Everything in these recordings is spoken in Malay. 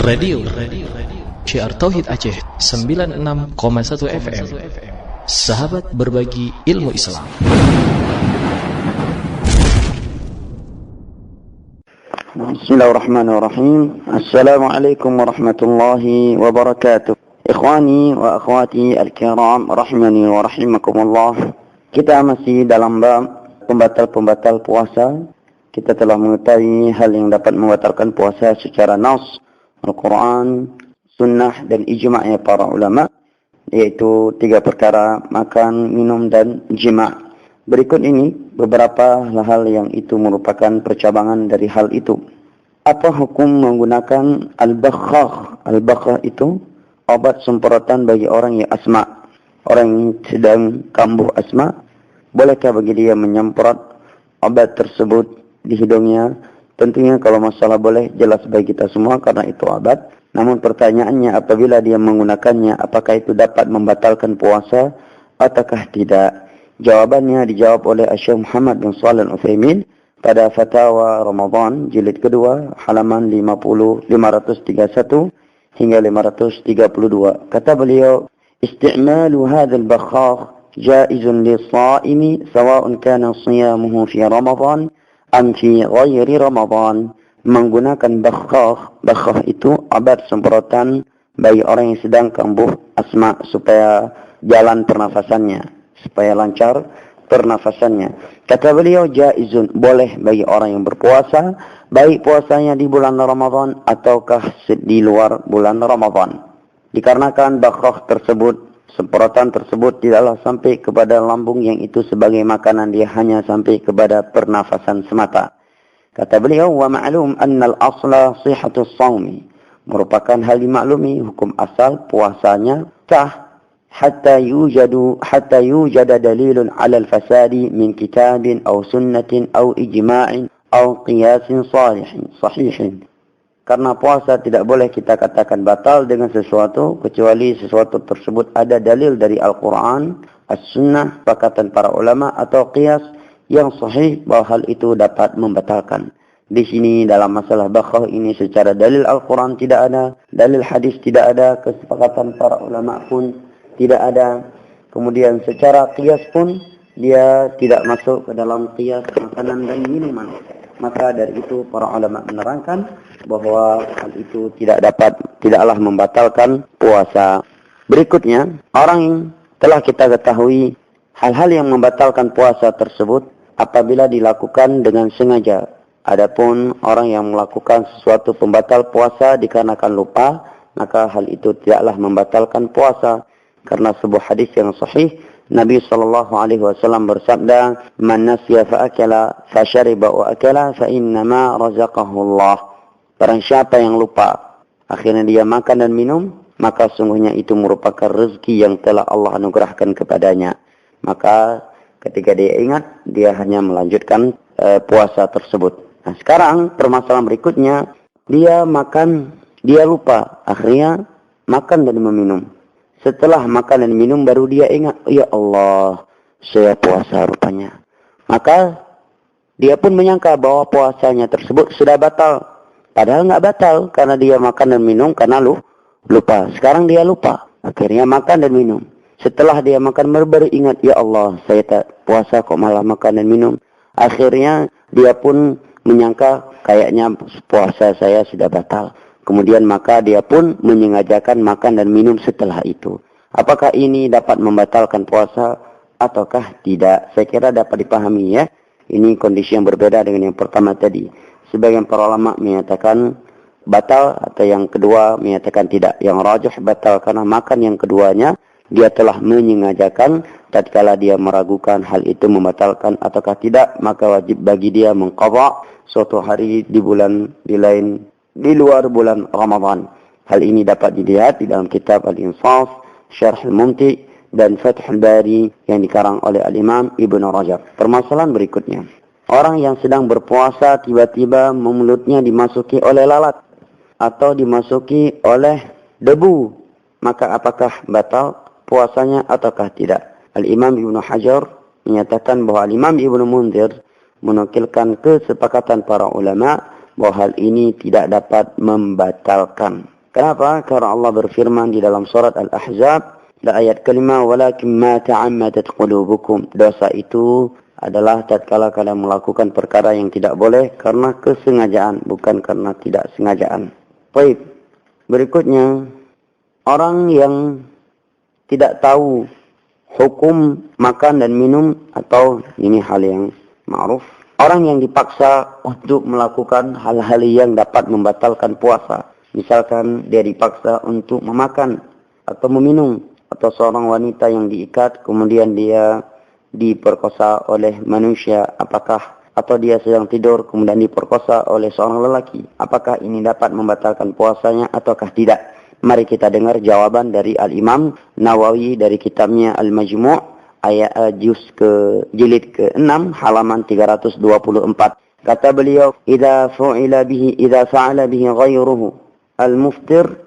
Radio Syiar Tauhid Aceh 96,1 FM. Sahabat berbagi ilmu Islam. Bismillahirrahmanirrahim. Assalamualaikum warahmatullahi wabarakatuh. Ikhwani wa akhwati al-kiram rahimani wa rahimakumullah. Kita masih dalam bab pembatal-pembatal puasa. Kita telah mengetahui hal yang dapat membatalkan puasa secara nas, Al-Quran, sunnah dan ijma'nya para ulama, yaitu 3 perkara: makan, minum dan jima'. Berikut ini beberapa hal yang itu merupakan percabangan dari hal itu. Apa hukum menggunakan al-bakhakh? Al-bakhakh itu obat semprotan bagi orang yang asma. Orang yang sedang kambuh asma, bolehkah bagi dia menyemprot obat tersebut di hidungnya? Tentunya kalau masalah boleh, jelas bagi kita semua karena itu obat. Namun pertanyaannya, apabila dia menggunakannya, apakah itu dapat membatalkan puasa ataukah tidak? Jawabannya dijawab oleh Syekh Muhammad bin Shalih Al-Utsaimin pada Fatawa Ramadan jilid kedua halaman 531 hingga 532. Kata beliau, isti'malu hadzal bakhakh jaizun lis-sha'imi sawa'un kana shiyamuhu fi Ramadan am fi ghairi Ramadan. Menggunakan bakhakh itu obat semprotan bagi orang yang sedang kambuh asma supaya jalan pernafasannya, supaya lancar pernafasannya. Kata beliau, jaizun, boleh bagi orang yang berpuasa, baik puasanya di bulan Ramadan ataukah di luar bulan Ramadan. Dikarenakan bakhakh tersebut, semprotan tersebut tidaklah sampai kepada lambung yang itu sebagai makanan, dia hanya sampai kepada pernafasan semata. Kata beliau, wa ma'lum anna al-asla sihhatus shaumi, merupakan hal dimaklumi hukum asal puasanya sah hatta yujada dalilun 'ala al-fasadi min kitabin aw sunnatin aw ijma'in aw qiyasin sahihin. Karena puasa tidak boleh kita katakan batal dengan sesuatu kecuali sesuatu tersebut ada dalil dari Al-Quran, As-Sunnah, sepakatan para ulama atau qiyas yang sahih bahwa hal itu dapat membatalkan. Di sini dalam masalah bakhakh ini secara dalil Al-Quran tidak ada, dalil hadis tidak ada, kesepakatan para ulama pun tidak ada. Kemudian secara qiyas pun dia tidak masuk ke dalam qiyas makanan dan minuman. Maka dari itu para ulama menerangkan bahwa hal itu tidaklah membatalkan puasa. Berikutnya, orang yang telah kita ketahui hal-hal yang membatalkan puasa tersebut apabila dilakukan dengan sengaja. Adapun orang yang melakukan sesuatu pembatal puasa dikarenakan lupa, maka hal itu tidaklah membatalkan puasa. Karena sebuah hadis yang sahih, Nabi SAW bersabda, "Man nasiya fa'akala fashariba wa akala fa innama razaqahu Allah." Barang siapa yang lupa, akhirnya dia makan dan minum, maka sungguhnya itu merupakan rezeki yang telah Allah anugerahkan kepadanya. Maka ketika dia ingat, dia hanya melanjutkan puasa tersebut. Nah, sekarang permasalahan berikutnya, dia makan, dia lupa, akhirnya makan dan meminum. Setelah makan dan minum baru dia ingat, ya Allah, saya puasa rupanya. Maka dia pun menyangka bahwa puasanya tersebut sudah batal. Padahal enggak batal karena dia makan dan minum karena lupa. Sekarang dia lupa, akhirnya makan dan minum. Setelah dia makan baru ingat, ya Allah, saya tak puasa kok malah makan dan minum. Akhirnya dia pun menyangka kayaknya puasa saya sudah batal. Kemudian maka dia pun menyengajakan makan dan minum setelah itu. Apakah ini dapat membatalkan puasa ataukah tidak? Saya kira dapat dipahami ya. Ini kondisi yang berbeda dengan yang pertama tadi. Sebagian para ulama menyatakan batal atau yang kedua menyatakan tidak. Yang rajih batal karena makan yang keduanya dia telah menyengajakan. Tatkala dia meragukan hal itu membatalkan ataukah tidak, maka wajib bagi dia mengqadha suatu hari di luar bulan Ramadan. Hal ini dapat dilihat di dalam kitab Al-Insaf, Syarh Al-Mumti dan Fathul Bari yang dikarang oleh Al-Imam Ibn Rajab. Permasalahan berikutnya, orang yang sedang berpuasa tiba-tiba mulutnya dimasuki oleh lalat atau dimasuki oleh debu, maka apakah batal puasanya ataukah tidak? Al-Imam Ibn Hajar menyatakan bahwa Al-Imam Ibn Munzir menukilkan kesepakatan para ulama bahwa hal ini tidak dapat membatalkan. Kenapa? Karena Allah berfirman di dalam surat Al-Ahzab, ayat kelima, walakin ma ta'ammadat qulubukum. Dosa itu adalah tatkala kalian melakukan perkara yang tidak boleh karena kesengajaan, bukan karena tidak sengajaan. Baik. Berikutnya, orang yang tidak tahu hukum makan dan minum, atau ini hal yang ma'ruf, orang yang dipaksa untuk melakukan hal-hal yang dapat membatalkan puasa. Misalkan dia dipaksa untuk memakan atau meminum, atau seorang wanita yang diikat kemudian dia diperkosa oleh manusia, atau dia sedang tidur kemudian diperkosa oleh seorang lelaki, apakah ini dapat membatalkan puasanya ataukah tidak? Mari kita dengar jawaban dari Al-Imam Nawawi dari kitabnya Al-Majmu' jilid ke-6 halaman 324. Kata beliau, idza fa'ala bihi ghairuhu al-muftir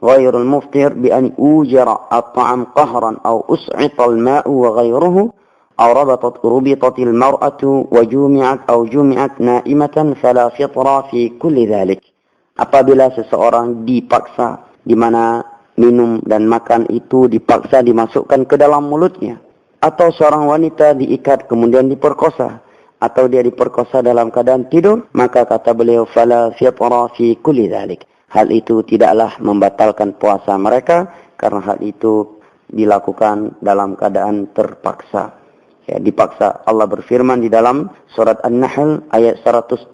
غير المفطر بأن أوجر الطعام قهرا أو أسعط الماء وغيره أو ربطت المرأة جمعت نائمة فلا فطر في كل ذلك. Apabila seseorang dipaksa, di mana minum dan makan itu dipaksa dimasukkan ke dalam mulutnya, atau seorang wanita diikat kemudian diperkosa, atau dia diperkosa dalam keadaan tidur, maka kata beliau fala fitra fi kulli dhalik. Hal itu tidaklah membatalkan puasa mereka karena hal itu dilakukan dalam keadaan terpaksa. Ya, dipaksa. Allah berfirman di dalam surat An-Nahl ayat 106,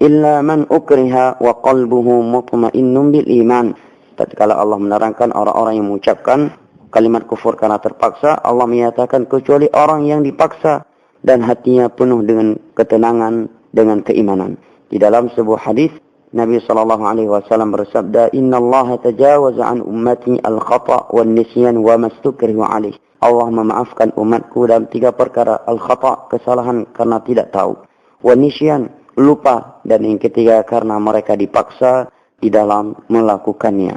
illa man ukriha wa qalbuhu mutmainnun bil iman. Tatkala Allah menerangkan orang-orang yang mengucapkan kalimat kufur karena terpaksa, Allah menyatakan kecuali orang yang dipaksa dan hatinya penuh dengan ketenangan, dengan keimanan. Di dalam sebuah hadis Nabi SAW bersabda, Inna Allah tajawaza an ummati al-khata' wal nisyan wa mastukrihu alaih. Allah memaafkan umatku dalam 3 perkara. Al-khata', kesalahan karena tidak tahu. Wal nisyan, lupa. Dan yang ketiga, karena mereka dipaksa di dalam melakukannya.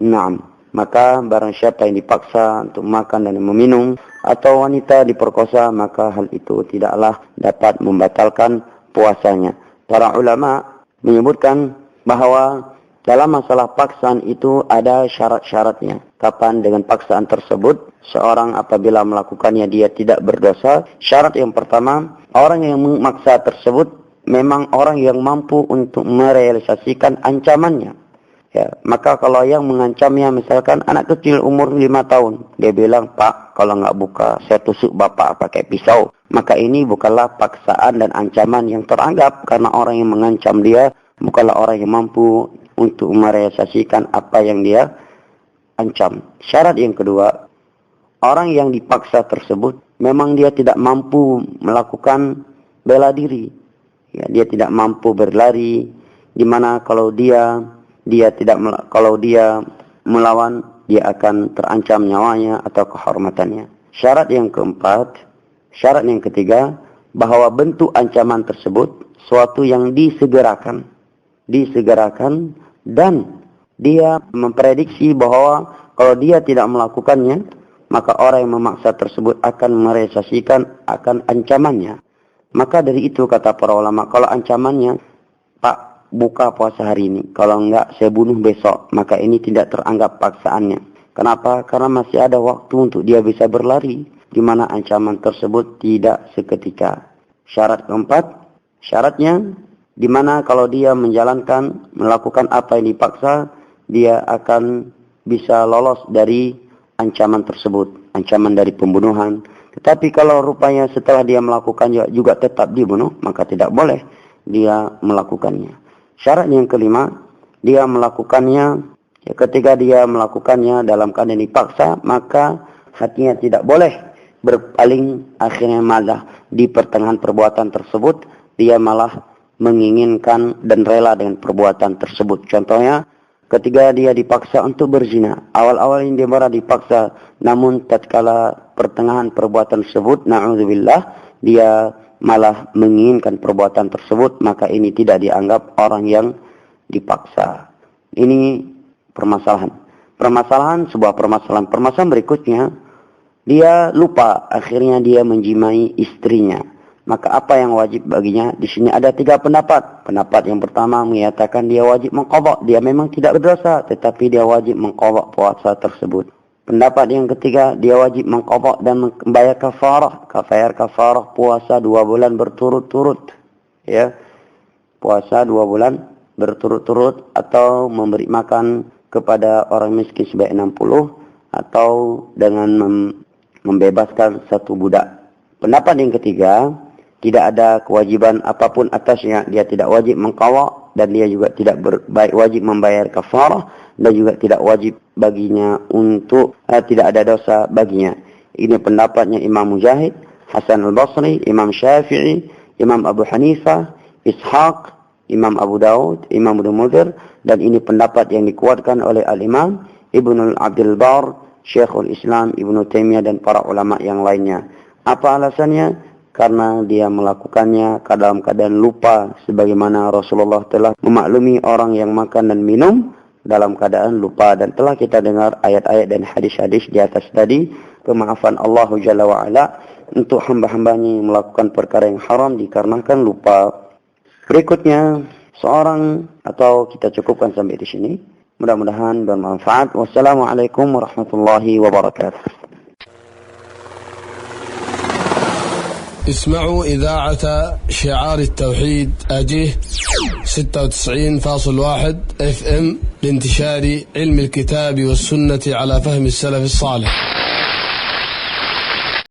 Naam. Maka barang siapa yang dipaksa untuk makan dan meminum, atau wanita diperkosa, maka hal itu tidaklah dapat membatalkan puasanya. Para ulama menyebutkan bahawa dalam masalah paksaan itu ada syarat-syaratnya. Kapan dengan paksaan tersebut seorang apabila melakukannya dia tidak berdosa? Syarat yang pertama, orang yang memaksa tersebut memang orang yang mampu untuk merealisasikan ancamannya. Ya, maka kalau yang mengancamnya misalkan anak kecil umur 5 tahun, dia bilang, "Pak, kalau enggak buka saya tusuk bapak pakai pisau." Maka ini bukanlah paksaan dan ancaman yang teranggap, karena orang yang mengancam dia bukanlah orang yang mampu untuk merealisasikan apa yang dia ancam. Syarat yang kedua, orang yang dipaksa tersebut memang dia tidak mampu melakukan bela diri. Ya, dia tidak mampu berlari, di mana kalau dia melawan, dia akan terancam nyawanya atau kehormatannya. Syarat yang ketiga, bahwa bentuk ancaman tersebut suatu yang disegerakan dan dia memprediksi bahwa kalau dia tidak melakukannya, maka orang yang memaksa tersebut akan merealisasikan akan ancamannya. Maka dari itu kata para ulama, kalau ancamannya, Pak, buka puasa hari ini, kalau enggak saya bunuh besok, maka ini tidak teranggap paksaannya. Kenapa? Karena masih ada waktu untuk dia bisa berlari, di mana ancaman tersebut tidak seketika. Syarat keempat, syaratnya di mana kalau dia melakukan apa yang dipaksa, dia akan bisa lolos dari ancaman tersebut, ancaman dari pembunuhan. Tetapi kalau rupanya setelah dia melakukannya juga tetap dibunuh, maka tidak boleh dia melakukannya. Syarat yang kelima, dia melakukannya, ketika dia melakukannya dalam keadaan dipaksa, maka hatinya tidak boleh berpaling, akhirnya malah di pertengahan perbuatan tersebut dia malah menginginkan dan rela dengan perbuatan tersebut. Contohnya, ketika dia dipaksa untuk berzina, awal-awal ini dia merasa dipaksa, namun tatkala pertengahan perbuatan tersebut, na'udzubillah, dia malah menginginkan perbuatan tersebut, maka ini tidak dianggap orang yang dipaksa. Ini permasalahan. Sebuah permasalahan berikutnya, dia lupa, akhirnya dia menjimai istrinya. maka apa yang wajib baginya? Di sini ada 3 pendapat. Pendapat yang pertama menyatakan dia wajib mengqadha, dia memang tidak berdosa tetapi dia wajib mengqadha puasa tersebut. Pendapat yang ketiga, dia wajib mengqadha dan membayar kafarah. Kafarah puasa 2 bulan berturut-turut. Ya. Puasa 2 bulan berturut-turut atau memberi makan kepada orang miskin sebanyak 60 atau dengan membebaskan 1 budak. Pendapat yang ketiga, tidak ada kewajiban apapun atasnya. Dia tidak wajib mengqadha dan dia juga tidak wajib membayar kafarah dan juga tidak wajib baginya untuk tidak ada dosa baginya. Ini pendapatnya Imam Mujahid, Hasan al-Basri, Imam Syafi'i, Imam Abu Hanifah, Ishaq, Imam Abu Daud, Imam Ibnu Mudhir, dan ini pendapat yang dikuatkan oleh Al-Imam Ibnu Abdul Bar, Syekhul Islam Ibnu Taimiyah dan para ulama yang lainnya. Apa alasannya? Karena dia melakukannya dalam keadaan lupa, sebagaimana Rasulullah telah memaklumi orang yang makan dan minum dalam keadaan lupa, dan telah kita dengar ayat-ayat dan hadis-hadis di atas tadi. Pemaafan Allah Jalla wa'ala untuk hamba-hambanya yang melakukan perkara yang haram dikarenakan lupa. Berikutnya seorang, atau kita cukupkan sampai di sini. Mudah-mudahan bermanfaat. Wassalamualaikum warahmatullahi wabarakatuh. اسمعوا إذاعة شعار التوحيد أجيه 96.1 FM لانتشار علم الكتاب والسنة على فهم السلف الصالح.